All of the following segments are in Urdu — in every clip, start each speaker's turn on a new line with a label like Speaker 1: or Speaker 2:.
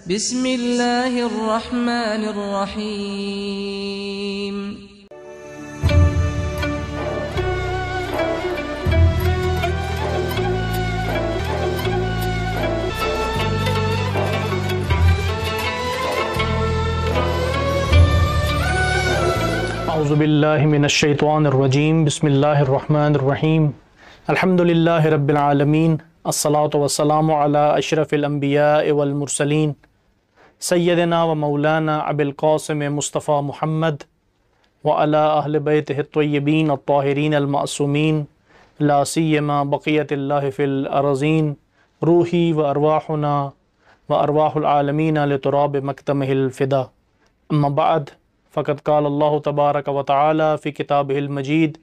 Speaker 1: بسم اللہ الرحمن الرحیم۔
Speaker 2: اعوذ باللہ من الشیطان الرجیم، بسم اللہ الرحمن الرحیم، الحمدللہ رب العالمین، الصلاۃ والسلام علی اشرف الانبیاء والمرسلین، سیدنا و مولانا ابی القاسم مصطفیٰ محمد وعلی اہل بیتہ الطیبین الطاہرین المعصومین، لا سیما بقیت اللہ فی الارضین، روحی و ارواحنا و ارواح العالمین لتراب مکتمہ الفدا، اما بعد فقد قال اللہ تبارک و تعالی فی کتابہ المجید،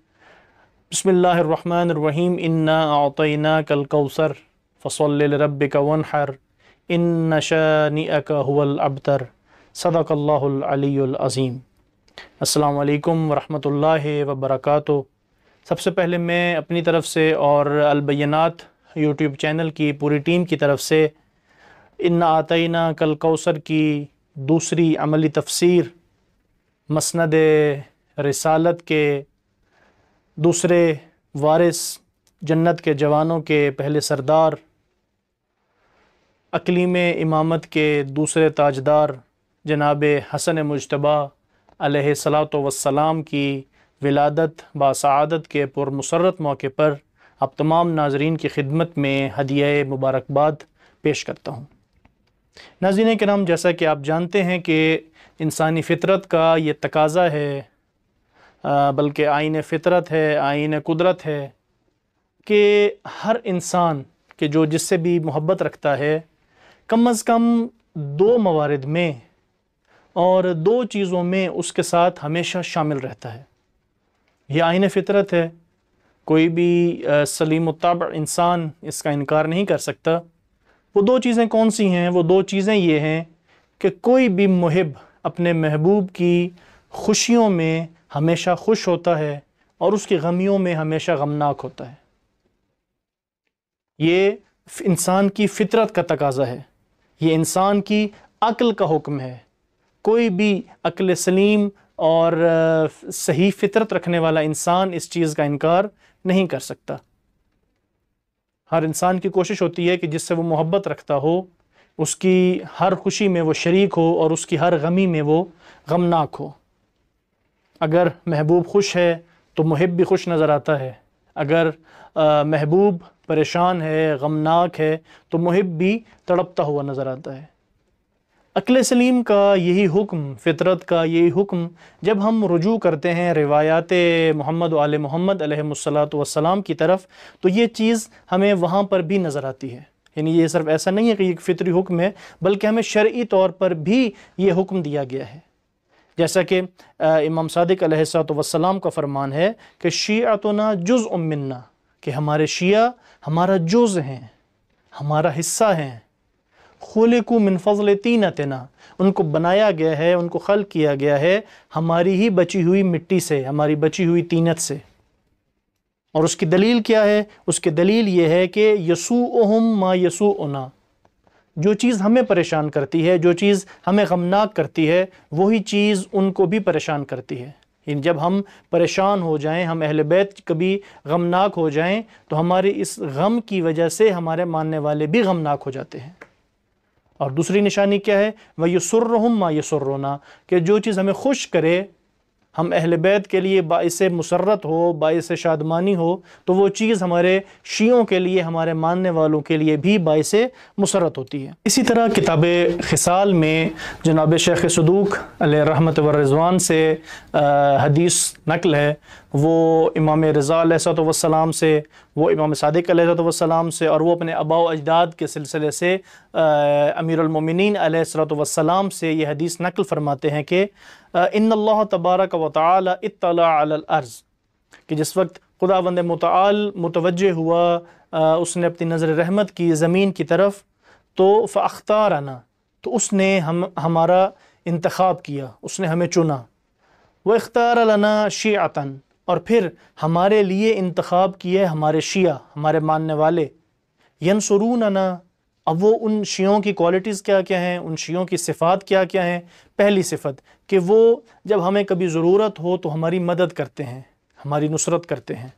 Speaker 2: بسم اللہ الرحمن الرحیم، انا اعطیناک الکوثر فصل لربک وانحر ان شانئک هو الابتر، صدق اللہ العلی العظیم۔ السلام علیکم ورحمۃ اللہ وبرکاتہ۔ سب سے پہلے میں اپنی طرف سے اور البینات یوٹیوب چینل کی پوری ٹیم کی طرف سے انا اعطیناک الکوثر کی دوسری عملی تفسیر مسند رسالت کے دوسرے وارث، جنت کے جوانوں کے پہلے سردار، اقلیم امامت کے دوسرے تاجدار جناب حسن مجتبیٰ علیہ الصلاۃ والسلام کی ولادت باسعادت کے پرمسرت موقع پر آپ تمام ناظرین کی خدمت میں ہدیہ مبارکباد پیش کرتا ہوں۔ ناظرین کرام، جیسا کہ آپ جانتے ہیں کہ انسانی فطرت کا یہ تقاضا ہے، بلکہ آئین فطرت ہے، آئین قدرت ہے کہ ہر انسان کہ جو جس سے بھی محبت رکھتا ہے کم از کم دو موارد میں اور دو چیزوں میں اس کے ساتھ ہمیشہ شامل رہتا ہے۔ یہ آئین فطرت ہے، کوئی بھی سلیم الطبع انسان اس کا انکار نہیں کر سکتا۔ وہ دو چیزیں کون سی ہیں؟ وہ دو چیزیں یہ ہیں کہ کوئی بھی محب اپنے محبوب کی خوشیوں میں ہمیشہ خوش ہوتا ہے اور اس کی غمیوں میں ہمیشہ غمناک ہوتا ہے۔ یہ انسان کی فطرت کا تقاضا ہے، یہ انسان کی عقل کا حکم ہے۔ کوئی بھی عقل سلیم اور صحیح فطرت رکھنے والا انسان اس چیز کا انکار نہیں کر سکتا۔ ہر انسان کی کوشش ہوتی ہے کہ جس سے وہ محبت رکھتا ہو اس کی ہر خوشی میں وہ شریک ہو اور اس کی ہر غمی میں وہ غمناک ہو۔ اگر محبوب خوش ہے تو محب بھی خوش نظر آتا ہے، اگر محبوب پریشان ہے، غمناک ہے، تو محب بھی تڑپتا ہوا نظر آتا ہے۔ عقل سلیم کا یہی حکم، فطرت کا یہی حکم جب ہم رجوع کرتے ہیں روایات محمد و آل محمد علیہ الصلاۃ والسلام کی طرف، تو یہ چیز ہمیں وہاں پر بھی نظر آتی ہے۔ یعنی یہ صرف ایسا نہیں ہے کہ یہ ایک فطری حکم ہے، بلکہ ہمیں شرعی طور پر بھی یہ حکم دیا گیا ہے۔ جیسا کہ امام صادق علیہ الصلاۃ والسلام کا فرمان ہے کہ شیعتنا جزء منا، کہ ہمارے شیعہ ہمارا جز ہیں، ہمارا حصہ ہیں۔ خلقوا من فضل طینتنا، ان کو بنایا گیا ہے، ان کو خلق کیا گیا ہے ہماری ہی بچی ہوئی مٹی سے، ہماری بچی ہوئی طینت سے۔ اور اس کی دلیل کیا ہے؟ اس کی دلیل یہ ہے کہ یسوءہم ما یسوءنا، جو چیز ہمیں پریشان کرتی ہے، جو چیز ہمیں غمناک کرتی ہے، وہی چیز ان کو بھی پریشان کرتی ہے۔ یعنی جب ہم پریشان ہو جائیں، ہم اہل بیت کبھی غمناک ہو جائیں، تو ہماری اس غم کی وجہ سے ہمارے ماننے والے بھی غمناک ہو جاتے ہیں۔ اور دوسری نشانی کیا ہے؟ وَيُسُرُّهُمْ مَا يَسُرُّنَا، کہ جو چیز ہمیں خوش کرے، ہم اہل بیت کے لیے باعث مسرت ہو، باعث شادمانی ہو، تو وہ چیز ہمارے شیعوں کے لیے، ہمارے ماننے والوں کے لیے بھی باعث مسرت ہوتی ہے۔ اسی طرح کتاب خصال میں جناب شیخ صدوق علیہ رحمت والرضوان سے حدیث نقل ہے، وہ امام رضا علیہ الصلوۃ والسلام سے، وہ امام صادق علیہ الصلوۃ والسلام سے، اور وہ اپنے آباء و اجداد کے سلسلے سے امیر المومنین علیہ الصلوۃ والسلام سے یہ حدیث نقل فرماتے ہیں کہ ان اللہ تبارک و تعالی اطلع علی الارض، کہ جس وقت خداوند متعال متوجہ ہوا، اس نے اپنی نظر رحمت کی زمین کی طرف، تو فاختارنا، تو اس نے ہمارا انتخاب کیا، اس نے ہمیں چنا، واختار لنا شیعۃ، اور پھر ہمارے لیے انتخاب کیے ہمارے شیعہ، ہمارے ماننے والے، ینصروننا، اب وہ ان شیعوں کی کوالٹیز کیا کیا ہیں، ان شیعوں کی صفات کیا کیا ہیں؟ پہلی صفت کہ وہ جب ہمیں کبھی ضرورت ہو تو ہماری مدد کرتے ہیں، ہماری نصرت کرتے ہیں۔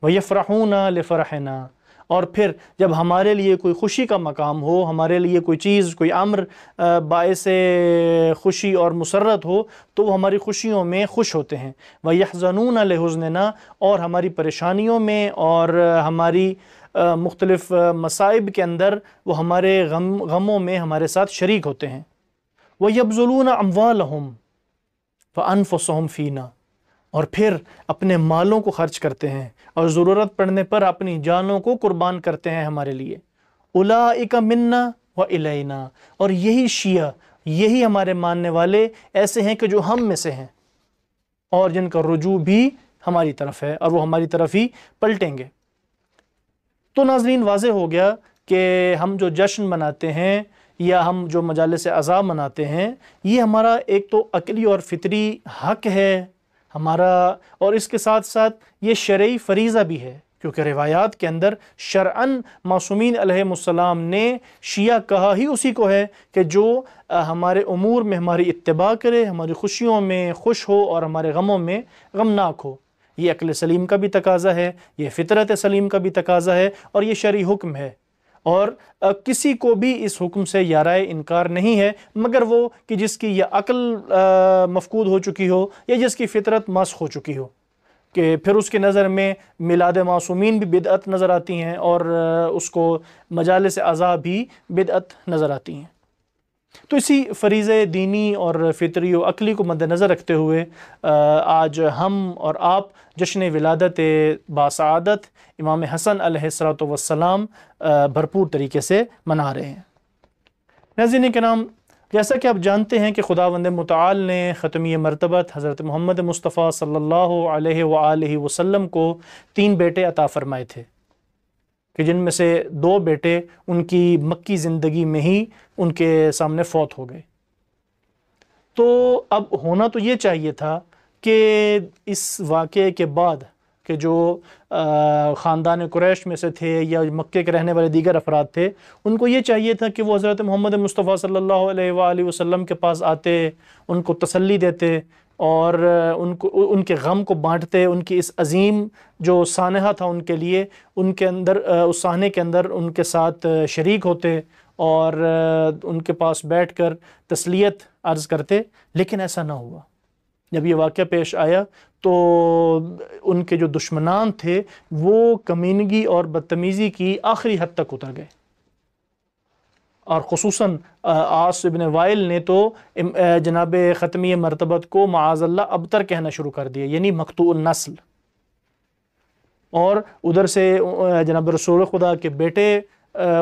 Speaker 2: وَيَفْرَحُونَ لِفَرَحِنَا، اور پھر جب ہمارے لیے کوئی خوشی کا مقام ہو، ہمارے لیے کوئی چیز، کوئی امر باعث خوشی اور مسرت ہو تو وہ ہماری خوشیوں میں خوش ہوتے ہیں۔ وَيَحْزَنُونَ لِحُزْنِنَا، اور ہماری پریشانیوں میں اور ہماری مختلف مصائب کے اندر وہ ہمارے غموں میں ہمارے ساتھ شریک ہوتے ہیں۔ وَيَبْذُلُونَ أَمْوَالَهُمْ وَأَنفُسَهُمْ فِينَا، اور پھر اپنے مالوں کو خرچ کرتے ہیں اور ضرورت پڑنے پر اپنی جانوں کو قربان کرتے ہیں ہمارے لیے۔ أُولَٰئِكَ مِنَّا وَإِلَيْنَا، اور یہی شیعہ، یہی ہمارے ماننے والے ایسے ہیں کہ جو ہم میں سے ہیں اور جن کا رجوع بھی ہماری طرف ہے اور وہ ہماری طرف ہی پلٹیں گے۔ تو ناظرین، واضح ہو گیا کہ ہم جو جشن مناتے ہیں یا ہم جو مجالس عزا مناتے ہیں، یہ ہمارا ایک تو عقلی اور فطری حق ہے ہمارا، اور اس کے ساتھ ساتھ یہ شرعی فریضہ بھی ہے، کیونکہ روایات کے اندر شرعاً معصومین علیہم السلام نے شیعہ کہا ہی اسی کو ہے کہ جو ہمارے امور میں ہماری اتباع کرے، ہماری خوشیوں میں خوش ہو اور ہمارے غموں میں غمناک ہو۔ یہ عقل سلیم کا بھی تقاضا ہے، یہ فطرت سلیم کا بھی تقاضا ہے، اور یہ شرعی حکم ہے، اور کسی کو بھی اس حکم سے یارائے انکار نہیں ہے مگر وہ کہ جس کی یہ عقل مفقود ہو چکی ہو یا جس کی فطرت مسخ ہو چکی ہو، کہ پھر اس کی نظر میں میلاد معصومین بھی بدعت نظر آتی ہیں اور اس کو مجالس عزا بھی بدعت نظر آتی ہیں۔ تو اسی فریضے دینی اور فطری و عقلی کو مد نظر رکھتے ہوئے آج ہم اور آپ جشن ولادت باسعادت امام حسن علیہ السلام بھرپور طریقے سے منا رہے ہیں۔ ناظرین کرام، جیسا کہ آپ جانتے ہیں کہ خداوند متعال نے ختمی مرتبت حضرت محمد مصطفیٰ صلی اللہ علیہ وآلہ وسلم کو 3 بیٹے عطا فرمائے تھے، کہ جن میں سے 2 بیٹے ان کی مکی زندگی میں ہی ان کے سامنے فوت ہو گئے۔ تو اب ہونا تو یہ چاہیے تھا کہ اس واقعے کے بعد کہ جو خاندان قریش میں سے تھے یا مکے کے رہنے والے دیگر افراد تھے، ان کو یہ چاہیے تھا کہ وہ حضرت محمد مصطفیٰ صلی اللہ علیہ وآلہ وسلم کے پاس آتے، ان کو تسلی دیتے اور ان کے غم کو بانٹتے، ان کی اس عظیم جو سانحہ تھا ان کے لیے، ان کے اندر اس سانحے کے اندر ان کے ساتھ شریک ہوتے اور ان کے پاس بیٹھ کر تسلیت عرض کرتے، لیکن ایسا نہ ہوا۔ جب یہ واقعہ پیش آیا تو ان کے جو دشمنان تھے وہ کمینگی اور بدتمیزی کی آخری حد تک اتر گئے، اور خصوصاً عاص بن وائل نے تو جناب ختمی مرتبت کو معاذ اللہ ابتر کہنا شروع کر دیا، یعنی مقطوع النسل، اور ادھر سے جناب رسول خدا کے بیٹے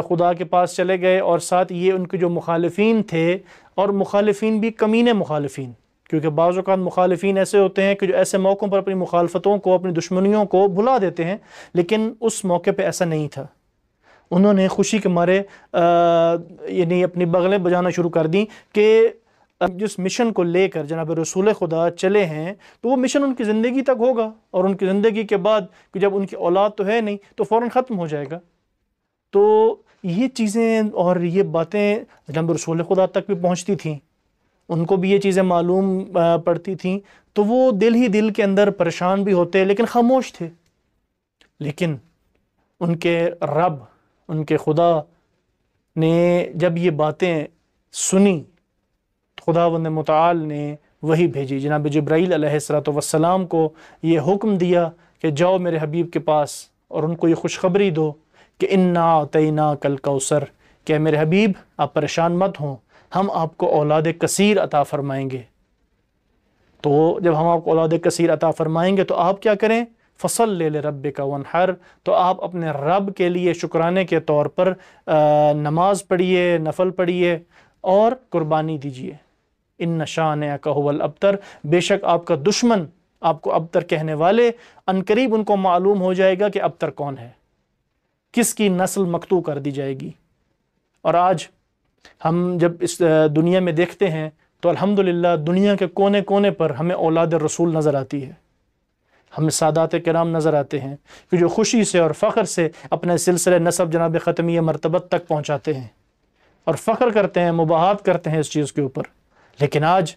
Speaker 2: خدا کے پاس چلے گئے، اور ساتھ یہ ان کے جو مخالفین تھے، اور مخالفین بھی کمینے مخالفین، کیونکہ بعض اوقات مخالفین ایسے ہوتے ہیں کہ جو ایسے موقعوں پر اپنی مخالفتوں کو، اپنی دشمنیوں کو بھلا دیتے ہیں، لیکن اس موقع پہ ایسا نہیں تھا۔ انہوں نے خوشی کے مارے یعنی اپنی بغلیں بجانا شروع کر دیں کہ جس مشن کو لے کر جناب رسول خدا چلے ہیں تو وہ مشن ان کی زندگی تک ہوگا، اور ان کی زندگی کے بعد کہ جب ان کی اولاد تو ہے نہیں تو فوراً ختم ہو جائے گا۔ تو یہ چیزیں اور یہ باتیں جناب رسول خدا تک بھی پہنچتی تھیں، ان کو بھی یہ چیزیں معلوم پڑتی تھیں، تو وہ دل ہی دل کے اندر پریشان بھی ہوتے لیکن خاموش تھے۔ لیکن ان کے رب، ان کے خدا نے جب یہ باتیں سنی، خداوند متعال نے وہی بھیجی، جناب جبرائیل علیہ السلام کو یہ حکم دیا کہ جاؤ میرے حبیب کے پاس اور ان کو یہ خوشخبری دو کہ انا اعطیناک الکوثر، کہ میرے حبیب آپ پریشان مت ہوں، ہم آپ کو اولاد کثیر عطا فرمائیں گے۔ تو جب ہم آپ کو اولاد کثیر عطا فرمائیں گے تو آپ کیا کریں؟ فصلی لربک وانحر، تو آپ اپنے رب کے لیے شکرانے کے طور پر نماز پڑھیے، نفل پڑھیے اور قربانی دیجیے۔ ان شانئک ھو الابتر، بے شک آپ کا دشمن، آپ کو ابتر کہنے والے، عنقریب ان کو معلوم ہو جائے گا کہ ابتر کون ہے، کس کی نسل مقطوع کر دی جائے گی۔ اور آج ہم جب اس دنیا میں دیکھتے ہیں تو الحمدللہ دنیا کے کونے کونے پر ہمیں اولاد رسول نظر آتی ہے۔ ہمیں سادات کرام نظر آتے ہیں کہ جو خوشی سے اور فخر سے اپنے سلسلے نسب جناب ختمیہ مرتبت تک پہنچاتے ہیں اور فخر کرتے ہیں، مباحات کرتے ہیں اس چیز کے اوپر۔ لیکن آج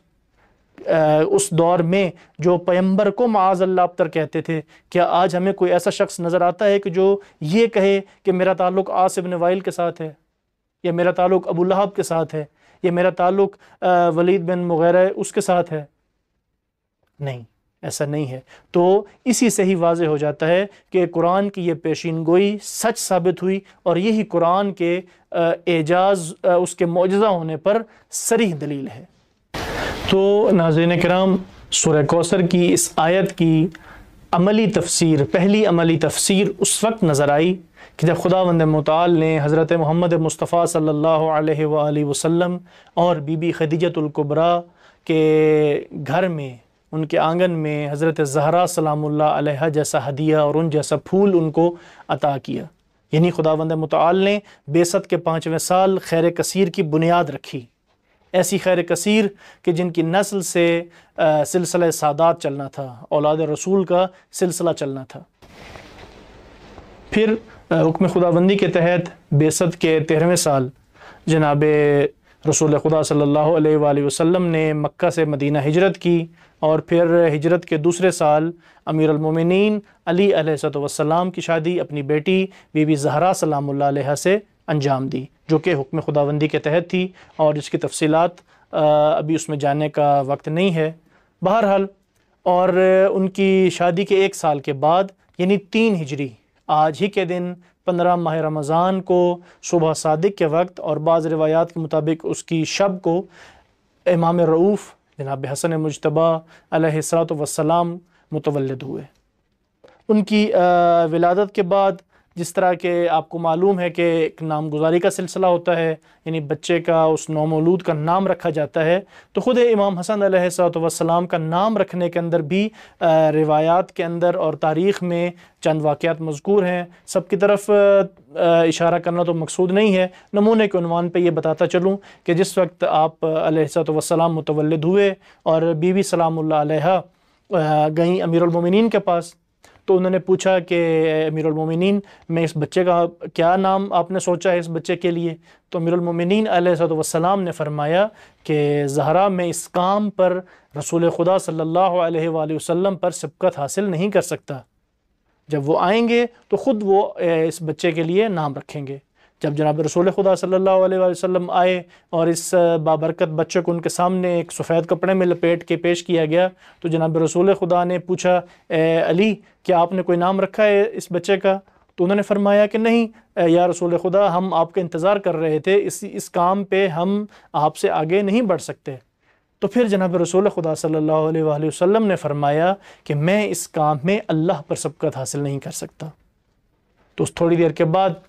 Speaker 2: اس دور میں جو پیغمبر کو معاذ اللہ ابتر کہتے تھے، کیا آج ہمیں کوئی ایسا شخص نظر آتا ہے کہ جو یہ کہے کہ میرا تعلق عاص بن وائل کے ساتھ ہے، یا میرا تعلق ابو لہب کے ساتھ ہے، یا میرا تعلق ولید بن مغیرہ اس کے ساتھ ہے؟ نہیں، ایسا نہیں ہے۔ تو اسی سے ہی واضح ہو جاتا ہے کہ قرآن کی یہ پیشین گوئی سچ ثابت ہوئی، اور یہی قرآن کے اعجاز، اس کے معجزہ ہونے پر صریح دلیل ہے۔ تو ناظرین کرام، سورہ کوثر کی اس آیت کی عملی تفسیر، پہلی عملی تفسیر اس وقت نظر آئی کہ جب خداوند متعال نے حضرت محمد مصطفیٰ صلی اللہ علیہ وآلہ وسلم اور بی بی خدیجۃ الکبریٰ کے گھر میں، ان کے آنگن میں حضرت زہرا سلام اللہ علیہ جیسا ہدیہ اور ان جیسا پھول ان کو عطا کیا۔ یعنی خداوند متعال نے بعثت کے 5ویں سال خیر کثیر کی بنیاد رکھی، ایسی خیر کثیر کہ جن کی نسل سے سلسلہ سادات چلنا تھا، اولاد رسول کا سلسلہ چلنا تھا۔ پھر حکم خداوندی کے تحت بعثت کے 13ویں سال جناب رسول خدا صلی اللہ علیہ وآلہ وسلم نے مکہ سے مدینہ ہجرت کی، اور پھر ہجرت کے دوسرے سال امیر المومنین علی علیہ السلام کی شادی اپنی بیٹی بی بی زہرا سلام اللہ علیہ سے انجام دی، جو کہ حکم خداوندی کے تحت تھی، اور جس کی تفصیلات ابھی اس میں جاننے کا وقت نہیں ہے۔ بہرحال، اور ان کی شادی کے 1 سال کے بعد یعنی 3 ہجری، آج ہی کے دن 15 ماہ رمضان کو صبح صادق کے وقت، اور بعض روایات کے مطابق اس کی شب کو، امام رؤوف جناب حسن مجتبی علیہ السلام متولد ہوئے۔ ان کی ولادت کے بعد، جس طرح کہ آپ کو معلوم ہے کہ ایک نامگزاری کا سلسلہ ہوتا ہے، یعنی بچے کا، اس نومولود کا نام رکھا جاتا ہے، تو خود امام حسن علیہ السلام کا نام رکھنے کے اندر بھی روایات کے اندر اور تاریخ میں چند واقعات مذکور ہیں۔ سب کی طرف اشارہ کرنا تو مقصود نہیں ہے، نمونے کے عنوان پہ یہ بتاتا چلوں کہ جس وقت آپ علیہ السلام متولد ہوئے اور بی بی سلام اللہ علیہ گئیں امیر المومنین کے پاس، تو انہوں نے پوچھا کہ امیر المومنین، میں اس بچے کا کیا نام آپ نے سوچا ہے اس بچے کے لیے؟ تو امیر المومنین علیہ السلام نے فرمایا کہ زہرا، میں اس کام پر رسول خدا صلی اللہ علیہ وآلہ وسلم پر سبقت حاصل نہیں کر سکتا، جب وہ آئیں گے تو خود وہ اس بچے کے لیے نام رکھیں گے۔ جب جناب رسول خدا صلی اللہ علیہ وآلہ وسلم آئے اور اس بابرکت بچے کو ان کے سامنے ایک سفید کپڑے میں لپیٹ کے پیش کیا گیا، تو جناب رسول خدا نے پوچھا، اے علی، کیا آپ نے کوئی نام رکھا ہے اس بچے کا؟ تو انہوں نے فرمایا کہ نہیں یا رسول خدا، ہم آپ کا انتظار کر رہے تھے، اس کام پہ ہم آپ سے آگے نہیں بڑھ سکتے۔ تو پھر جناب رسول خدا صلی اللہ علیہ وآلہ وسلم نے فرمایا کہ میں اس کام میں اللہ پر سبقت حاصل نہیں کر سکتا۔ تو اس تھوڑی دیر کے بعد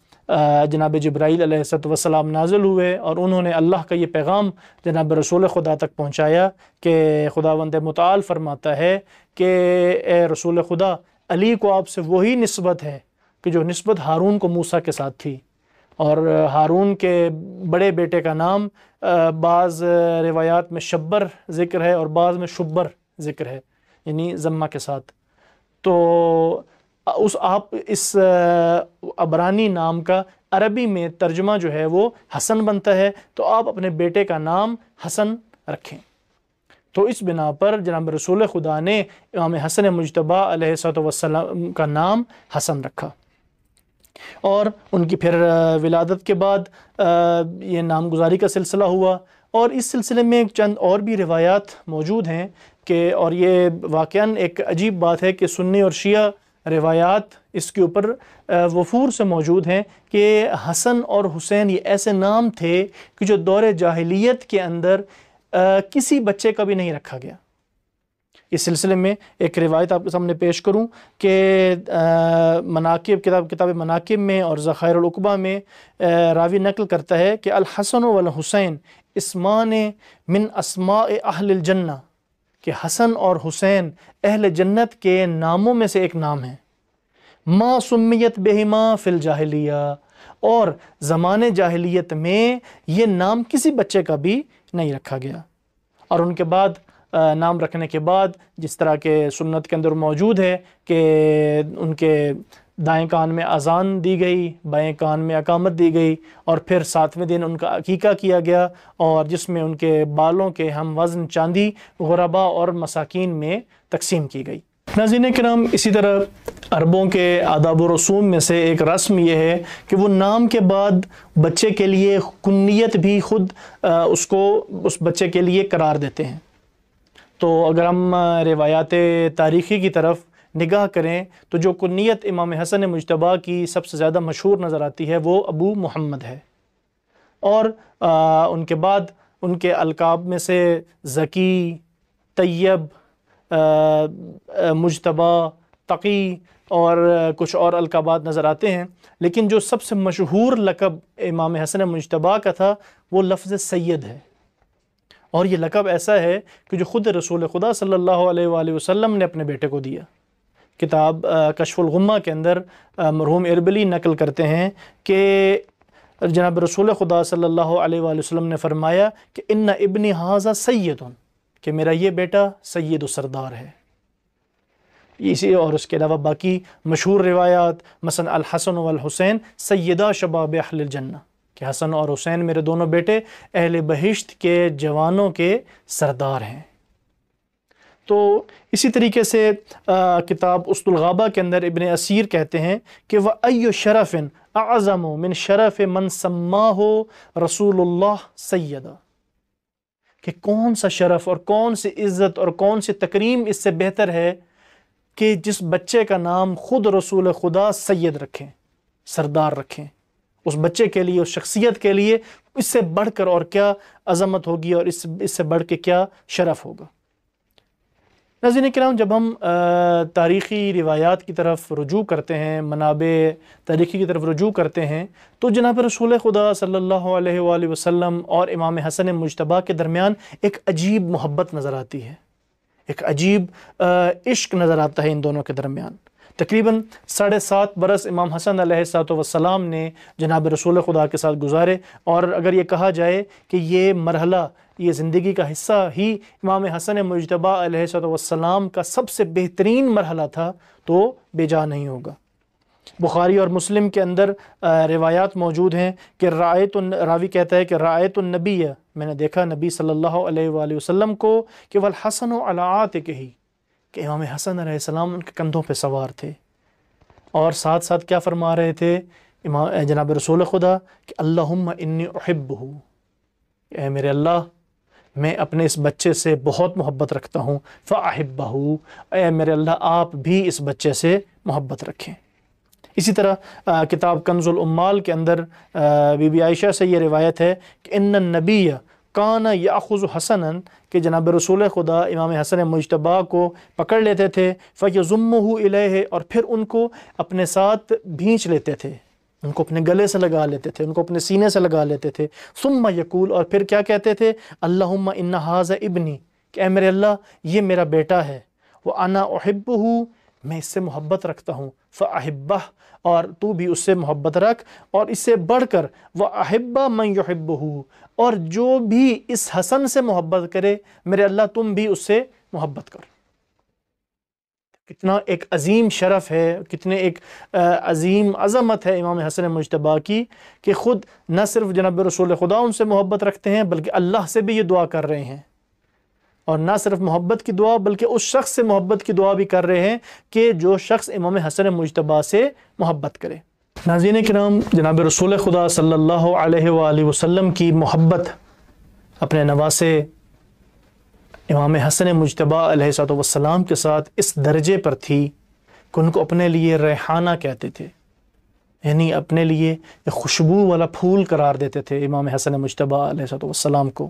Speaker 2: جناب جبرائیل علیہ السلام نازل ہوئے، اور انہوں نے اللہ کا یہ پیغام جناب رسول خدا تک پہنچایا کہ خداوند متعال فرماتا ہے کہ اے رسول خدا، علی کو آپ سے وہی نسبت ہے کہ جو نسبت ہارون کو موسیٰ کے ساتھ تھی، اور ہارون کے بڑے بیٹے کا نام بعض روایات میں شبر ذکر ہے اور بعض میں شبر ذکر ہے، یعنی ضمہ کے ساتھ۔ تو آپ اس عبرانی نام کا عربی میں ترجمہ جو ہے وہ حسن بنتا ہے، تو آپ اپنے بیٹے کا نام حسن رکھیں۔ تو اس بنا پر جناب رسول خدا نے امام حسن مجتبی علیہ السلام کا نام حسن رکھا، اور ان کی پھر ولادت کے بعد یہ نامگزاری کا سلسلہ ہوا۔ اور اس سلسلے میں چند اور بھی روایات موجود ہیں کہ، اور یہ واقعاً ایک عجیب بات ہے کہ سنی اور شیعہ روایات اس کے اوپر وفور سے موجود ہیں کہ حسن اور حسین یہ ایسے نام تھے کہ جو دور جاہلیت کے اندر کسی بچے کا بھی نہیں رکھا گیا۔ اس سلسلے میں ایک روایت آپ کے سامنے پیش کروں کہ مناقب، کتاب مناقب میں اور ذخائر العقبہ میں راوی نقل کرتا ہے کہ الحسن والحسین اسمان من اسماء اہل الجنہ، کہ حسن اور حسین اہل جنت کے ناموں میں سے ایک نام ہے۔ ما سمیت بہما فی الجاہلیہ، اور زمانے جاہلیت میں یہ نام کسی بچے کا بھی نہیں رکھا گیا۔ اور ان کے بعد نام رکھنے کے بعد جس طرح کے سنت کے اندر موجود ہے کہ ان کے دائیں کان میں اذان دی گئی، بائیں کان میں اقامت دی گئی، اور پھر 7ویں دن ان کا عقیقہ کیا گیا، اور جس میں ان کے بالوں کے ہم وزن چاندی غربا اور مساکین میں تقسیم کی گئی۔ ناظرین کرام، اسی طرح عربوں کے آداب و رسوم میں سے ایک رسم یہ ہے کہ وہ نام کے بعد بچے کے لیے کنیت بھی خود اس بچے کے لیے قرار دیتے ہیں۔ تو اگر ہم روایات تاریخی کی طرف نگاہ کریں تو جو کنیت امام حسن مجتبیٰ کی سب سے زیادہ مشہور نظر آتی ہے وہ ابو محمد ہے، اور ان کے بعد ان کے القاب میں سے ذکی، طیب، مجتبیٰ، تقی اور کچھ اور القابات نظر آتے ہیں، لیکن جو سب سے مشہور لقب امام حسن مجتبیٰ کا تھا وہ لفظ سید ہے، اور یہ لقب ایسا ہے کہ جو خود رسول خدا صلی اللہ علیہ وآلہ وسلم نے اپنے بیٹے کو دیا۔ کتاب کشف الغمہ کے اندر مرحوم اربلی نقل کرتے ہیں کہ جناب رسول خدا صلی اللہ علیہ وآلہ وسلم نے فرمایا کہ ان ابنی ھذا سید، کہ میرا یہ بیٹا سید و سردار ہے۔ اسی اور اس کے علاوہ باقی مشہور روایات، مثلا الحسن والحسین سیدہ شباب اہل الجنہ، کہ حسن اور حسین میرے دونوں بیٹے اہل بہشت کے جوانوں کے سردار ہیں۔ تو اسی طریقے سے کتاب اسد الغابہ کے اندر ابن اسیر کہتے ہیں کہ وَأَيُّ شَرَفٍ أَعْظَمُ مِنْ شَرَفِ مَنْ سَمَّاهُ رسول اللہ سیدہ، کہ کون سا شرف اور کون سی عزت اور کون سی تکریم اس سے بہتر ہے کہ جس بچے کا نام خود رسول خدا سید رکھیں، سردار رکھیں۔ اس بچے کے لیے، اس شخصیت کے لیے اس سے بڑھ کر اور کیا عظمت ہوگی، اور اس سے بڑھ کے کیا شرف ہوگا۔ ناظرین کرام، جب ہم تاریخی روایات کی طرف رجوع کرتے ہیں، منابع تاریخی کی طرف رجوع کرتے ہیں، تو جناب رسول خدا صلی اللہ علیہ وآلہ وسلم اور امام حسن مجتبیٰ کے درمیان ایک عجیب محبت نظر آتی ہے، ایک عجیب عشق نظر آتا ہے ان دونوں کے درمیان۔ تقریباً 7.5 برس امام حسن علیہ السلام نے جناب رسول خدا کے ساتھ گزارے، اور اگر یہ کہا جائے کہ یہ مرحلہ، یہ زندگی کا حصہ ہی امام حسن مجتبیٰ علیہ السلام کا سب سے بہترین مرحلہ تھا تو بے جا نہیں ہوگا۔ بخاری اور مسلم کے اندر روایات موجود ہیں کہ راوی کہتا ہے کہ رأیت النبی، میں نے دیکھا نبی صلی اللہ علیہ وآلہ وسلم کو، کہ والحسن علی عاتقہ، کہ امام حسن علیہ السلام ان کے کندھوں پہ سوار تھے، اور ساتھ ساتھ کیا فرما رہے تھے جناب رسول خدا کہ اللہم انی احبہ، اے میرے اللہ میں اپنے اس بچے سے بہت محبت رکھتا ہوں، فاحبہ، اے میرے اللہ آپ بھی اس بچے سے محبت رکھیں۔ اسی طرح کتاب کنز العمال کے اندر بی بی عائشہ سے یہ روایت ہے کہ ان النبی کان یاخذ حسنا، کہ جناب رسول خدا امام حسن مجتبیٰ کو پکڑ لیتے تھے، فیضمہ الیہ، اور پھر ان کو اپنے ساتھ بھینچ لیتے تھے، ان کو اپنے گلے سے لگا لیتے تھے، ان کو اپنے سینے سے لگا لیتے تھے۔ ثم یقول، اور پھر کیا کہتے تھے، اللہم ان ھذا ابنی، کہ اے میرے اللہ یہ میرا بیٹا ہے، وانا احبہ، میں اس سے محبت رکھتا ہوں، فاحبہ، اور تو بھی اس سے محبت رکھ، اور اس سے بڑھ کر واحب من یحبہ، اور جو بھی اس حسن سے محبت کرے میرے اللہ تم بھی اس سے محبت کر۔ کتنا ایک عظیم شرف ہے، کتنے ایک عظیم عظمت ہے امام حسن مجتبیٰ کی، کہ خود نہ صرف جناب رسول خدا ان سے محبت رکھتے ہیں بلکہ اللہ سے بھی یہ دعا کر رہے ہیں، اور نہ صرف محبت کی دعا بلکہ اس شخص سے محبت کی دعا بھی کر رہے ہیں کہ جو شخص امام حسن مجتبیٰ سے محبت کرے۔ ناظرین کرام، جناب رسول خدا صلی اللہ علیہ وآلہ وسلم کی محبت اپنے نواسے امام حسن مجتبیٰ علیہ السلام کے ساتھ اس درجے پر تھی کہ ان کو اپنے لیے ریحانہ کہتے تھے، یعنی اپنے لیے ایک خوشبو والا پھول قرار دیتے تھے امام حسن مجتبیٰ علیہ السلام کو۔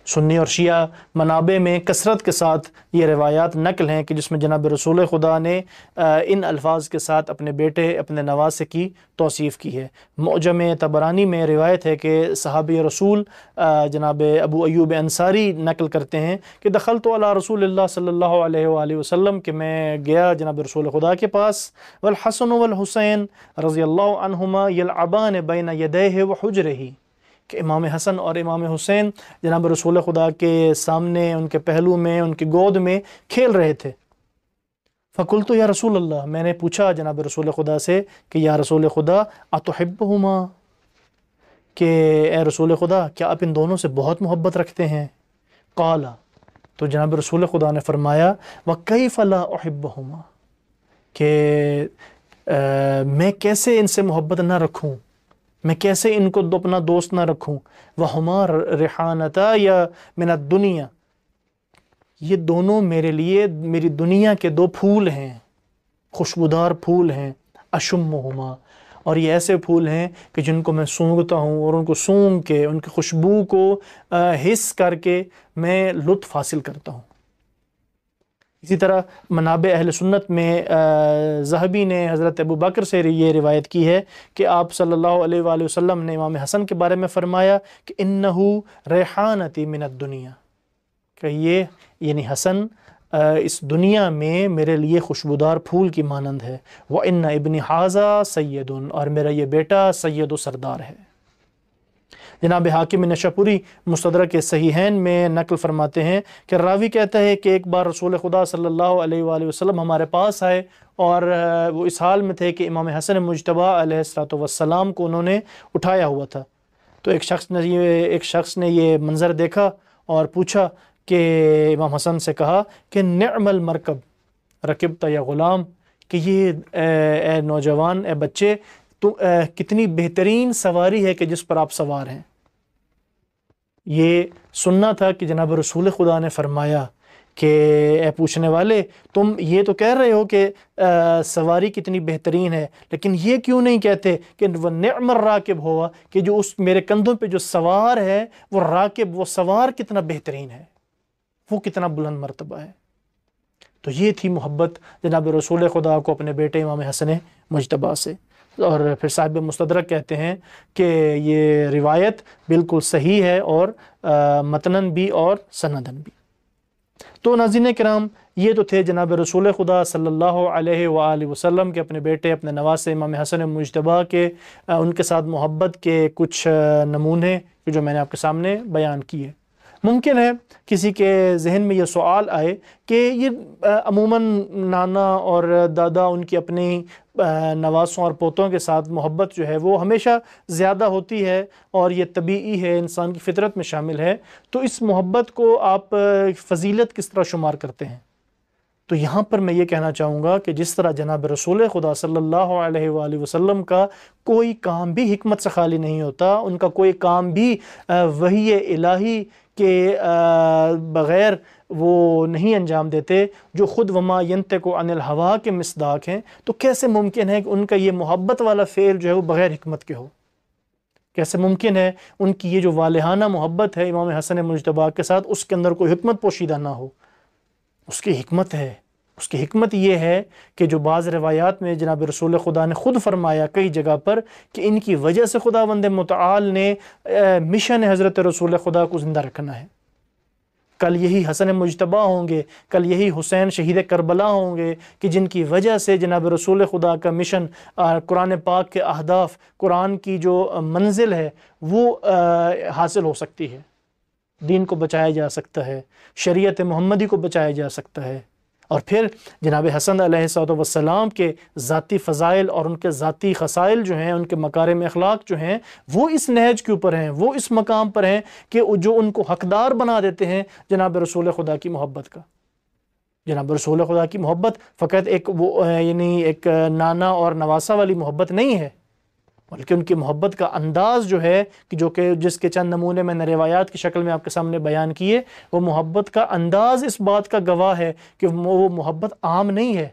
Speaker 2: سنی اور شیعہ منابع میں کثرت کے ساتھ یہ روایات نقل ہیں کہ جس میں جناب رسول خدا نے ان الفاظ کے ساتھ اپنے بیٹے، اپنے نواسے کی توصیف کی ہے۔ معجم طبرانی میں روایت ہے کہ صحابی رسول جناب ابو ایوب انصاری نقل کرتے ہیں کہ دخلت علی رسول اللہ صلی اللہ علیہ وآلہ وسلم، کہ میں گیا جناب رسول خدا کے پاس، والحسن والحسین رضی اللہ عنہما یلعبان بین یدیہ وحجرہ، کہ امام حسن اور امام حسین جناب رسول خدا کے سامنے، ان کے پہلو میں، ان کی گود میں کھیل رہے تھے۔ فقلت یا رسول اللہ، میں نے پوچھا جناب رسول خدا سے کہ یا رسول خدا اتحبہما، کہ اے رسول خدا کیا آپ ان دونوں سے بہت محبت رکھتے ہیں؟ قال، تو جناب رسول خدا نے فرمایا وَكَيْفَ لَا أُحِبُّهُمَا، کہ میں کیسے ان سے محبت نہ رکھوں، میں کیسے ان کو اپنا دوست نہ رکھوں۔ وَهُمَا رِحَانَتَايَ مِنَ الدُّنْيَا، یہ دونوں میرے لیے میری دنیا کے دو پھول ہیں، خوشبودار پھول ہیں۔ اشمہما، اور یہ ایسے پھول ہیں کہ جن کو میں سونگھتا ہوں، اور ان کو سونگھ کے، ان کی خوشبو کو حس کر کے میں لطف حاصل کرتا ہوں۔ اسی طرح منابع اہل سنت میں ذہبی نے حضرت ابو بکر سے یہ روایت کی ہے کہ آپ صلی اللہ علیہ وآلہ وسلم نے امام حسن کے بارے میں فرمایا کہ انہو ریحانتی من الدنیا، کہ یہ یعنی حسن اس دنیا میں میرے لیے خوشبودار پھول کی مانند ہے۔ وَإِنَّ ابْنِ حَاذَا سَيِّدٌ، اور میرا یہ بیٹا سید و سردار ہے۔ جناب حاکم نشاپوری مستدرک صحیحین میں نقل فرماتے ہیں کہ راوی کہتا ہے کہ ایک بار رسول خدا صلی اللہ علیہ وآلہ وسلم ہمارے پاس آئے، اور وہ اس حال میں تھے کہ امام حسن مجتبیٰ علیہ السلام کو انہوں نے اٹھایا ہوا تھا۔ تو ایک شخص نے یہ منظر دیکھا اور پوچھا کہ امام حسن سے کہا کہ نعم المرکب رکبت یا غلام، کہ یہ اے نوجوان، اے بچے، تو کتنی بہترین سواری ہے کہ جس پر آپ سوار ہیں۔ یہ سننا تھا کہ جناب رسول خدا نے فرمایا کہ اے پوچھنے والے، تم یہ تو کہہ رہے ہو کہ سواری کتنی بہترین ہے، لیکن یہ کیوں نہیں کہتے کہ وہ نعم الراکب ہوا، کہ جو اس میرے کندھوں پہ جو سوار ہے وہ راکب، وہ سوار کتنا بہترین ہے، وہ کتنا بلند مرتبہ ہے۔ تو یہ تھی محبت جناب رسول خدا کو اپنے بیٹے امام حسن مجتبیٰ سے۔ اور پھر صاحب مستدرک کہتے ہیں کہ یہ روایت بالکل صحیح ہے، اور متنن بھی اور سندن بھی۔ تو ناظرین کرام، یہ تو تھے جناب رسول خدا صلی اللہ علیہ وآلہ وسلم کے اپنے بیٹے، اپنے نواسے امام حسن مجتبیٰ کے ان کے ساتھ محبت کے کچھ نمونے جو میں نے آپ کے سامنے بیان کیے۔ ممکن ہے کسی کے ذہن میں یہ سوال آئے کہ یہ عموماً نانا اور دادا ان کی اپنی نواسوں اور پوتوں کے ساتھ محبت جو ہے وہ ہمیشہ زیادہ ہوتی ہے، اور یہ طبیعی ہے، انسان کی فطرت میں شامل ہے، تو اس محبت کو آپ فضیلت کس طرح شمار کرتے ہیں؟ تو یہاں پر میں یہ کہنا چاہوں گا کہ جس طرح جناب رسول خدا صلی اللہ علیہ وآلہ وسلم کا کوئی کام بھی حکمت سے خالی نہیں ہوتا، ان کا کوئی کام بھی وحی الہی کے بغیر وہ نہیں انجام دیتے، جو خود وما ینطق عن الہوا کے مصداق ہیں، تو کیسے ممکن ہے کہ ان کا یہ محبت والا فعل جو ہے وہ بغیر حکمت کے ہو؟ کیسے ممکن ہے ان کی یہ جو والہانہ محبت ہے امام حسن مجتبیٰ کے ساتھ، اس کے اندر کوئی حکمت پوشیدہ نہ ہو؟ اس کی حکمت ہے۔ اس کی حکمت یہ ہے کہ جو بعض روایات میں جناب رسول خدا نے خود فرمایا کئی جگہ پر کہ ان کی وجہ سے خداوند متعال نے مشن حضرت رسول خدا کو زندہ رکھنا ہے۔ کل یہی حسن مجتبیٰ ہوں گے، کل یہی حسین شہید کربلا ہوں گے کہ جن کی وجہ سے جناب رسول خدا کا مشن، قرآن پاک کے اہداف، قرآن کی جو منزل ہے وہ حاصل ہو سکتی ہے، دین کو بچایا جا سکتا ہے، شریعت محمدی کو بچایا جا سکتا ہے۔ اور پھر جناب حسن علیہ السلام کے ذاتی فضائل اور ان کے ذاتی خصائل جو ہیں، ان کے مکارم اخلاق جو ہیں، وہ اس نہج کے اوپر ہیں، وہ اس مقام پر ہیں کہ جو ان کو حقدار بنا دیتے ہیں جناب رسول خدا کی محبت کا۔ جناب رسول خدا کی محبت فقط ایک یعنی ایک نانا اور نواسا والی محبت نہیں ہے، بلکہ ان کی محبت کا انداز جو ہے کہ جس کے چند نمونے میں نے روایات کی شکل میں آپ کے سامنے بیان کیے، وہ محبت کا انداز اس بات کا گواہ ہے کہ وہ محبت عام نہیں ہے،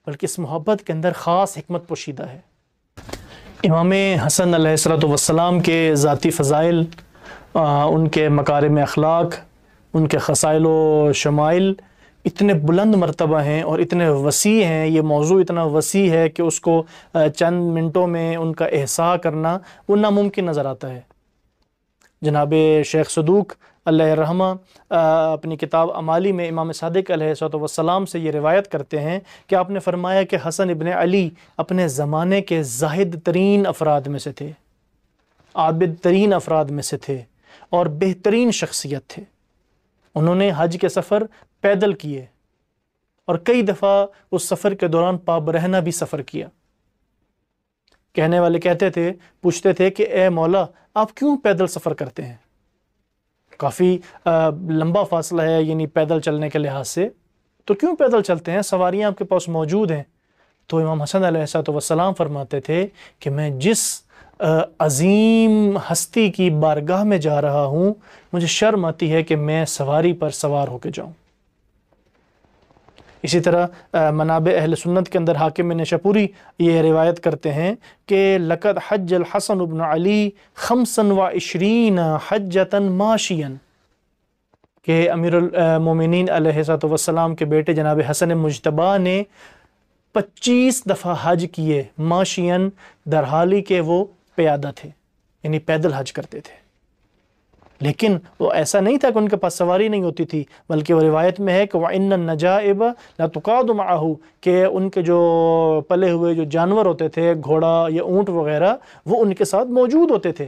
Speaker 2: بلکہ اس محبت کے اندر خاص حکمت پوشیدہ ہے۔ امام حسن علیہ السلام کے ذاتی فضائل، ان کے مکارم اخلاق، ان کے خصائل و شمائل اتنے بلند مرتبہ ہیں اور اتنے وسیع ہیں، یہ موضوع اتنا وسیع ہے کہ اس کو چند منٹوں میں ان کا احصاء کرنا وہ ناممکن نظر آتا ہے۔ جناب شیخ صدوق علیہ الرحمہ اپنی کتاب امالی میں امام صادق علیہ السلام سے یہ روایت کرتے ہیں کہ آپ نے فرمایا کہ حسن ابن علی اپنے زمانے کے زاہد ترین افراد میں سے تھے، عابد ترین افراد میں سے تھے اور بہترین شخصیت تھے۔ انہوں نے حج کے سفر پیدل کیے اور کئی دفعہ اس سفر کے دوران پاب رہنا بھی سفر کیا۔ کہنے والے کہتے تھے، پوچھتے تھے کہ اے مولا آپ کیوں پیدل سفر کرتے ہیں؟ کافی لمبا فاصلہ ہے یعنی پیدل چلنے کے لحاظ سے، تو کیوں پیدل چلتے ہیں؟ سواریاں آپ کے پاس موجود ہیں۔ تو امام حسن علیہ السلام فرماتے تھے کہ میں جس عظیم ہستی کی بارگاہ میں جا رہا ہوں مجھے شرم آتی ہے کہ میں سواری پر سوار ہو کے جاؤں۔ اسی طرح منابع اہل سنت کے اندر حاکم نشاپوری یہ روایت کرتے ہیں کہ لقد حج الحسن بن علی 25 حجۃ ماشیا، کہ امیر المومنین علیہ السلام کے بیٹے جناب حسن مجتبیٰ نے 25 دفعہ حج کیے، ماشین در حالی کہ وہ پیادہ تھے، یعنی پیدل حج کرتے تھے۔ لیکن وہ ایسا نہیں تھا کہ ان کے پاس سواری نہیں ہوتی تھی، بلکہ وہ روایت میں ہے کہ وَإِنَّ النَّجَائِبَ لَتُقَادُ مَعَهُ، کہ ان کے جو پلے ہوئے جو جانور ہوتے تھے، گھوڑا یا اونٹ وغیرہ، وہ ان کے ساتھ موجود ہوتے تھے،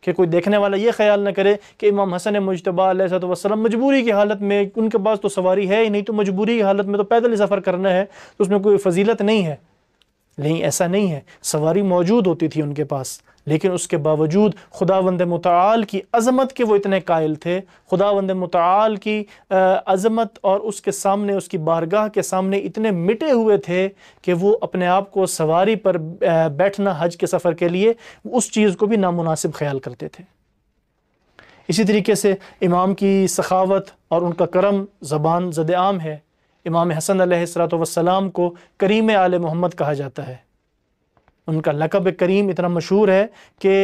Speaker 2: کہ کوئی دیکھنے والا یہ خیال نہ کرے کہ امام حسن مجتبیٰ علیہ السلام مجبوری کی حالت میں، ان کے پاس تو سواری ہے ہی نہیں، تو مجبوری کی حالت میں تو پیدل ہی سفر کرنا ہے، تو اس میں کوئی فضیلت نہیں ہے۔ نہیں، ایسا نہیں ہے، سواری موجود ہوتی تھی ان کے پاس، لیکن اس کے باوجود خداوند متعال کی عظمت کے وہ اتنے قائل تھے، خداوند متعال کی عظمت اور اس کے سامنے، اس کی بارگاہ کے سامنے اتنے مٹے ہوئے تھے کہ وہ اپنے آپ کو سواری پر بیٹھنا حج کے سفر کے لیے اس چیز کو بھی نامناسب خیال کرتے تھے۔ اسی طریقے سے امام کی سخاوت اور ان کا کرم زبان زد عام ہے۔ امام حسن علیہ السلام کو کریم آل محمد کہا جاتا ہے۔ ان کا لقب کریم اتنا مشہور ہے کہ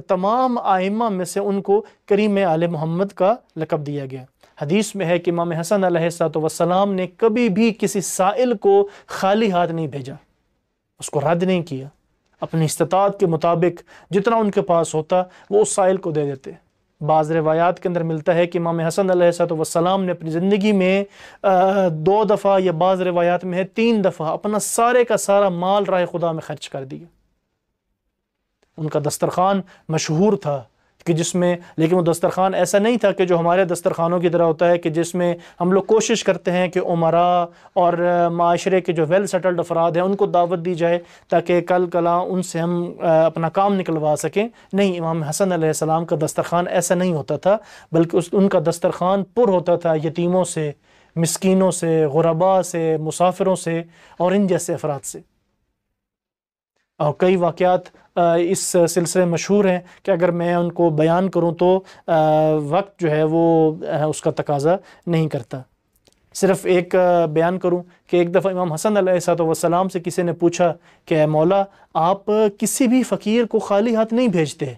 Speaker 2: تمام ائمہ میں سے ان کو کریم آل محمد کا لقب دیا گیا۔ حدیث میں ہے کہ امام حسن علیہ السلام نے کبھی بھی کسی سائل کو خالی ہاتھ نہیں بھیجا، اس کو رد نہیں کیا، اپنی استطاعت کے مطابق جتنا ان کے پاس ہوتا وہ اس سائل کو دے دیتے۔ بعض روایات کے اندر ملتا ہے کہ امام حسن علیہ السلام نے اپنی زندگی میں 2 دفعہ یا بعض روایات میں ہے 3 دفعہ اپنا سارے کا سارا مال راہ خدا میں خرچ کر دیا۔ ان کا دسترخوان مشہور تھا کہ جس میں، لیکن وہ دسترخوان ایسا نہیں تھا کہ جو ہمارے دسترخوانوں کی طرح ہوتا ہے کہ جس میں ہم لوگ کوشش کرتے ہیں کہ عمراء اور معاشرے کے جو ویل سیٹلڈ افراد ہیں ان کو دعوت دی جائے تاکہ کل کلاں ان سے ہم اپنا کام نکلوا سکیں۔ نہیں، امام حسن علیہ السلام کا دسترخوان ایسا نہیں ہوتا تھا، بلکہ ان کا دسترخوان پر ہوتا تھا یتیموں سے، مسکینوں سے، غرباء سے، مسافروں سے اور ان جیسے افراد سے۔ اور کئی واقعات اس سلسلے مشہور ہیں کہ اگر میں ان کو بیان کروں تو وقت جو ہے وہ اس کا تقاضا نہیں کرتا۔ صرف ایک بیان کروں کہ ایک دفعہ امام حسن علیہ السلام سے کسی نے پوچھا کہ اے مولا آپ کسی بھی فقیر کو خالی ہاتھ نہیں بھیجتے۔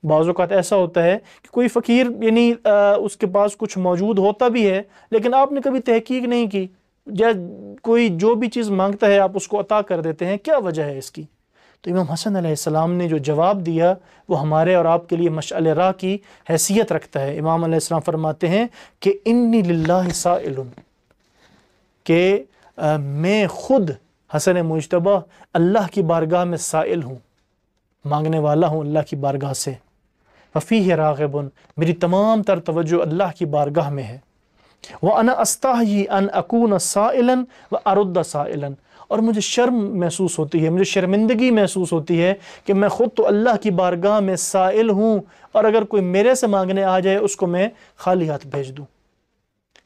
Speaker 2: بعض اوقات ایسا ہوتا ہے کہ کوئی فقیر یعنی اس کے پاس کچھ موجود ہوتا بھی ہے لیکن آپ نے کبھی تحقیق نہیں کی، یا کوئی جو بھی چیز مانگتا ہے آپ اس کو عطا کر دیتے ہیں، کیا وجہ ہے اس کی؟ تو امام حسن علیہ السلام نے جو جواب دیا وہ ہمارے اور آپ کے لیے مشعل راہ کی حیثیت رکھتا ہے۔ امام علیہ السلام فرماتے ہیں کہ انی للہ سائل، کہ میں خود حسن مجتبیٰ اللہ کی بارگاہ میں سائل ہوں، مانگنے والا ہوں اللہ کی بارگاہ سے۔ وفیہ راغب، میری تمام تر توجہ اللہ کی بارگاہ میں ہے۔ وَأَنَا أَسْتَحْيِي أَنْ أَكُونَ سَائِلًا وَأَرُدَّ سَائِلًا، اور مجھے شرم محسوس ہوتی ہے، مجھے شرمندگی محسوس ہوتی ہے کہ میں خود تو اللہ کی بارگاہ میں سائل ہوں اور اگر کوئی میرے سے مانگنے آ جائے اس کو میں خالی ہاتھ بھیج دوں۔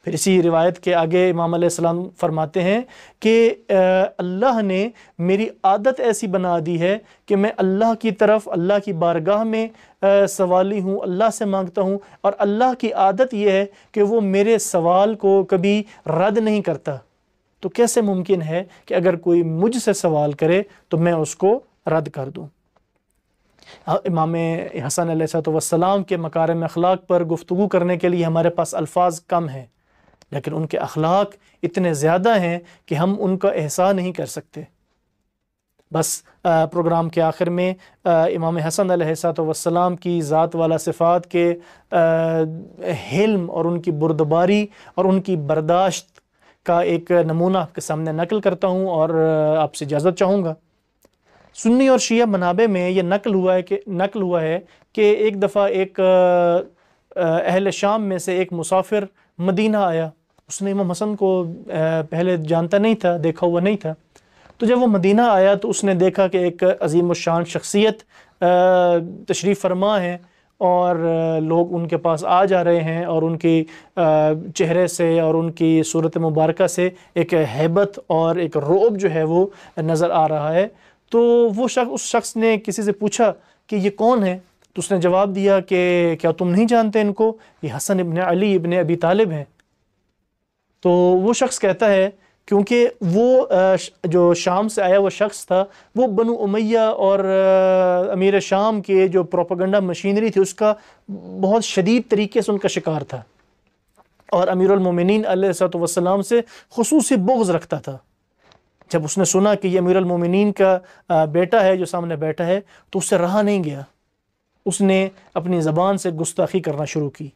Speaker 2: پھر اسی روایت کے آگے امام علیہ السلام فرماتے ہیں کہ اللہ نے میری عادت ایسی بنا دی ہے کہ میں اللہ کی طرف، اللہ کی بارگاہ میں سوالی ہوں، اللہ سے مانگتا ہوں، اور اللہ کی عادت یہ ہے کہ وہ میرے سوال کو کبھی رد نہیں کرتا۔ تو کیسے ممکن ہے کہ اگر کوئی مجھ سے سوال کرے تو میں اس کو رد کر دوں؟ امام حسن علیہ السلام کے مکارم اخلاق پر گفتگو کرنے کے لیے ہمارے پاس الفاظ کم ہیں، لیکن ان کے اخلاق اتنے زیادہ ہیں کہ ہم ان کا احصاء نہیں کر سکتے۔ بس پروگرام کے آخر میں امام حسن علیہ السلام کی ذات والا صفات کے حلم اور ان کی بردباری اور ان کی برداشت کا ایک نمونہ آپ کے سامنے نقل کرتا ہوں اور آپ سے اجازت چاہوں گا۔ سنی اور شیعہ منابع میں یہ نقل ہوا ہے کہ ایک دفعہ ایک اہل شام میں سے ایک مسافر مدینہ آیا. اس نے امام حسن کو پہلے جانتا نہیں تھا، دیکھا ہوا نہیں تھا. تو جب وہ مدینہ آیا تو اس نے دیکھا کہ ایک عظیم الشان شخصیت تشریف فرما ہے اور لوگ ان کے پاس آ جا رہے ہیں، اور ان کی چہرے سے اور ان کی صورت مبارکہ سے ایک ہیبت اور ایک رعب جو ہے وہ نظر آ رہا ہے. تو وہ اس شخص نے کسی سے پوچھا کہ یہ کون ہے؟ تو اس نے جواب دیا کہ کیا تم نہیں جانتے ان کو؟ یہ حسن ابن علی ابن ابی طالب ہیں. تو وہ شخص کہتا ہے کیونکہ وہ جو شام سے آیا وہ شخص تھا، وہ بنو امیہ اور امیر شام کے جو پروپیگنڈا مشینری تھی اس کا بہت شدید طریقے سے ان کا شکار تھا، اور امیر المومنین علیہ السلام سے خصوصی بغض رکھتا تھا. جب اس نے سنا کہ یہ امیر المومنین کا بیٹا ہے جو سامنے بیٹھا ہے تو اس سے رہا نہیں گیا. اس نے اپنی زبان سے گستاخی کرنا شروع کی.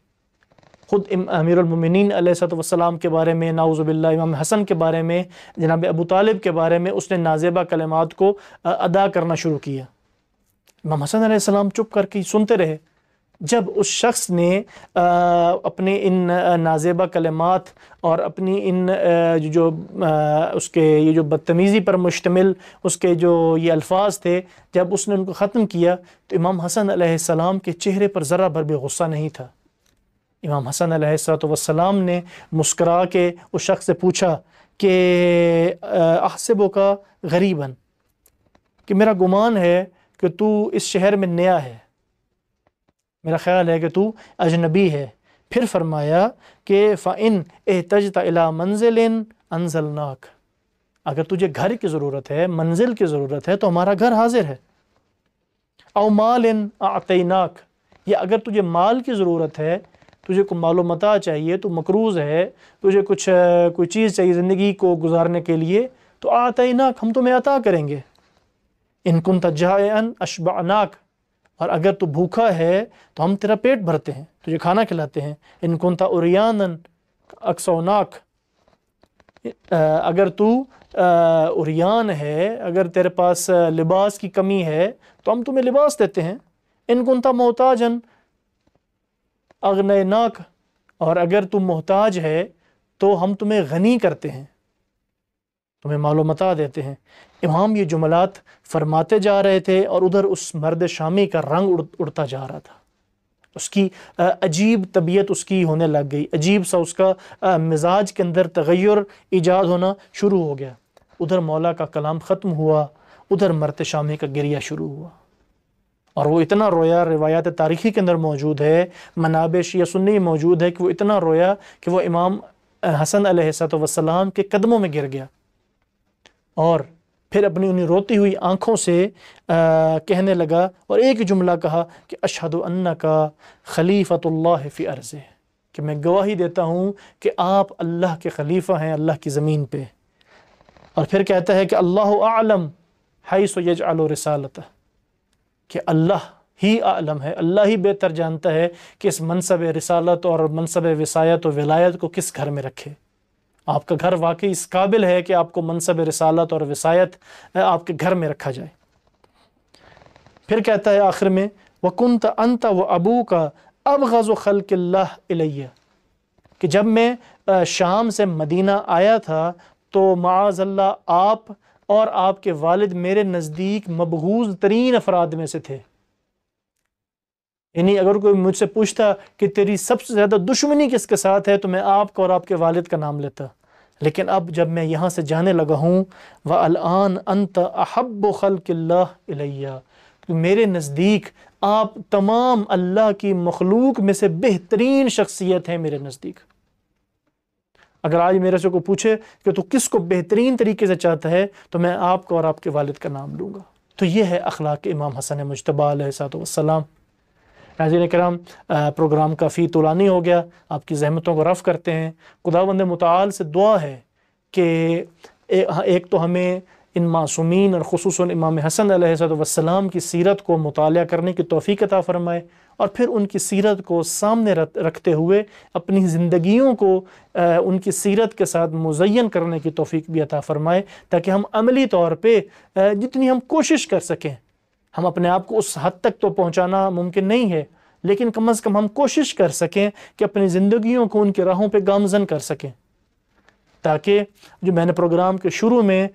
Speaker 2: خود امیر المومنین علیہ السلام کے بارے میں، نعوذ باللہ امام حسن کے بارے میں، جناب ابو طالب کے بارے میں اس نے نازیبہ کلمات کو ادا کرنا شروع کیا. امام حسن علیہ السلام چپ کر کے سنتے رہے. جب اس شخص نے اپنے ان نازیبہ کلمات اور اپنی ان جو اس کے یہ جو بدتمیزی پر مشتمل اس کے جو یہ الفاظ تھے، جب اس نے ان کو ختم کیا تو امام حسن علیہ السلام کے چہرے پر ذرہ بھر بھی غصہ نہیں تھا. امام حسن علیہ السلام نے مسکرا کے اس شخص سے پوچھا کہ احسبک غریبا، کہ میرا گمان ہے کہ تو اس شہر میں نیا ہے، میرا خیال ہے کہ تو اجنبی ہے. پھر فرمایا کہ فَإِنْ احتجت إِلَى مَنْزِلٍ أَنزَلْنَاكَ، اگر تجھے گھر کی ضرورت ہے، منزل کی ضرورت ہے تو ہمارا گھر حاضر ہے. أَوْ مَالٍ أَعْطَيْنَاكَ، یا اگر تجھے مال کی ضرورت ہے، تجھے کوئی مال و متاع چاہیے، تو مقروض ہے، تجھے کوئی چیز چاہیے زندگی کو گزارنے کے لیے، تو أَعْطَيْنَاكَ، ہم تمہیں عطا کریں گے. إِن كُنْتَ جَائِعًا أَشْبَعْنَاكَ، اور اگر تو بھوکا ہے تو ہم تیرا پیٹ بھرتے ہیں، تجھے کھانا کھلاتے ہیں. إِن كُنْتَ عُرْيَانًا أَكْسَوْنَاكَ، اگر تو عریان ہے، اگر تیرے پاس لباس کی کمی ہے تو ہم تمہیں لباس دیتے ہیں. إِن كُنْتَ مُحْتَاجًا أَغْنَيْنَاكَ، اور اگر تم محتاج ہے تو ہم تمہیں غنی کرتے ہیں، تمہیں مال و متاع دیتے ہیں. امام یہ جملات فرماتے جا رہے تھے اور ادھر اس مرد شامی کا رنگ اڑتا جا رہا تھا. اس کی عجیب طبیعت اس کی ہونے لگ گئی، عجیب سا اس کا مزاج کے اندر تغیر ایجاد ہونا شروع ہو گیا. ادھر مولا کا کلام ختم ہوا، ادھر مرد شامی کا گریہ شروع ہوا، اور وہ اتنا رویا، روایات تاریخی کے اندر موجود ہے، منابع شیعہ سنی موجود ہے کہ وہ اتنا رویا کہ وہ امام حسن علیہ السلام کے قدموں میں گر گیا، اور پھر اپنی انہیں روتی ہوئی آنکھوں سے کہنے لگا اور ایک جملہ کہا کہ اشہد انک خلیفۃ اللہ فی ارضہ، کہ میں گواہی دیتا ہوں کہ آپ اللہ کے خلیفہ ہیں اللہ کی زمین پہ. اور پھر کہتا ہے کہ اللہ اعلم حیث یجعل رسالتہ، کہ اللہ ہی عالم ہے، اللہ ہی بہتر جانتا ہے کہ اس منصب رسالت اور منصب وصایت و ولایت کو کس گھر میں رکھے. آپ کا گھر واقعی اس قابل ہے کہ آپ کو منصب رسالت اور وصایت آپ کے گھر میں رکھا جائے. پھر کہتا ہے آخر میں وَكُنْتَ أَنْتَ وَأَبُوكَ أَبْغَضُ خَلْقِ اللَّهِ إِلَيَّ، کہ جب میں شام سے مدینہ آیا تھا تو معاذ اللہ آپ اور آپ کے والد میرے نزدیک مبغوض ترین افراد میں سے تھے. یعنی اگر کوئی مجھ سے پوچھتا کہ تیری سب سے زیادہ دشمنی کس کے ساتھ ہے تو میں آپ کا اور آپ کے والد کا نام لیتا. لیکن اب جب میں یہاں سے جانے لگا ہوں وَالْآنَ أَنْتَ أَحَبُّ خَلْقِ اللَّهِ إِلَيَّ، تو میرے نزدیک آپ تمام اللہ کی مخلوق میں سے بہترین شخصیت ہیں میرے نزدیک. اگر آج میرے سے کوئی پوچھے کہ تو کس کو بہترین طریقے سے چاہتا ہے تو میں آپ کو اور آپ کے والد کا نام لوں گا. تو یہ ہے اخلاق امام حسن مجتبیٰ علیہ السلام. ناظرین کرام، پروگرام کافی طولانی ہو گیا، آپ کی زحمتوں کو رفع کرتے ہیں. خداوند متعال سے دعا ہے کہ ایک تو ہمیں ان معصومین اور خصوصاً امام حسن علیہ السلام کی سیرت کو مطالعہ کرنے کی توفیق عطا فرمائے، اور پھر ان کی سیرت کو سامنے رکھتے ہوئے اپنی زندگیوں کو ان کی سیرت کے ساتھ مزین کرنے کی توفیق بھی عطا فرمائے، تاکہ ہم عملی طور پہ جتنی ہم کوشش کر سکیں، ہم اپنے آپ کو اس حد تک تو پہنچانا ممکن نہیں ہے، لیکن کم از کم ہم کوشش کر سکیں کہ اپنی زندگیوں کو ان کے راہوں پہ گامزن کر سکیں، تاکہ جو میں نے پروگرام کے شروع میں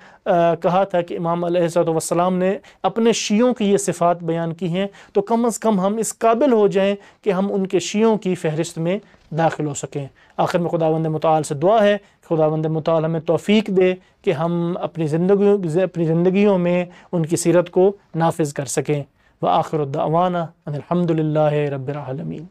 Speaker 2: کہا تھا کہ امام علیہ الصلوۃ والسلام نے اپنے شیعوں کی یہ صفات بیان کی ہیں، تو کم از کم ہم اس قابل ہو جائیں کہ ہم ان کے شیعوں کی فہرست میں داخل ہو سکیں۔ آخر میں خداوند متعال سے دعا ہے، خداوند متعال ہمیں توفیق دے کہ ہم اپنی زندگیوں میں ان کی سیرت کو نافذ کر سکیں۔ وآخر الدعوانا ان الحمد للہ رب العالمین۔